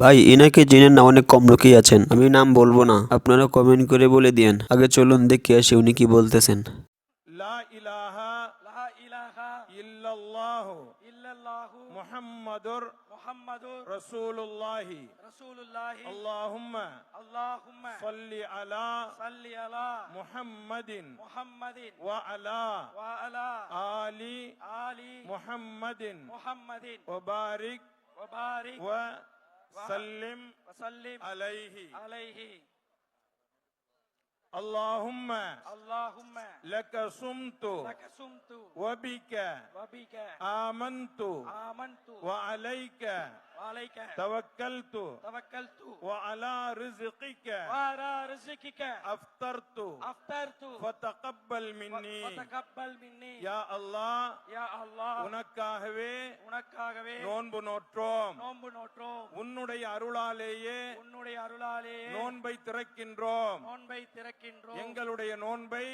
ভাই ইনাকে চেনেন না, অনেক কম লোকই আছেন, আমি নাম বলবো না, আপনারা কমেন্ট করে বলে দিয়েন। আগে চলুন দেখে আসি উনি কি বলতেছেন। লা ইলাহা ইল্লাল্লাহু মুহাম্মাদুর রাসূলুল্লাহি আল্লাহুম্মা সাল্লি আলা মুহাম্মাদিন ওয়া আলা আলি মুহাম্মাদিন ওয়া বারিক ওয়া সাল্লিম আলাইহি اللهم لك صمت وبك آمنت وعليك توكلت وعلى رزقك أفطرت فتقبل مني يا الله உனக்காகவே நோன்பு நோற்றோம். உன்னுடைய அருளாலேயே நோன்பை திறக்கின்றோம். எங்களுடைய நோன்பை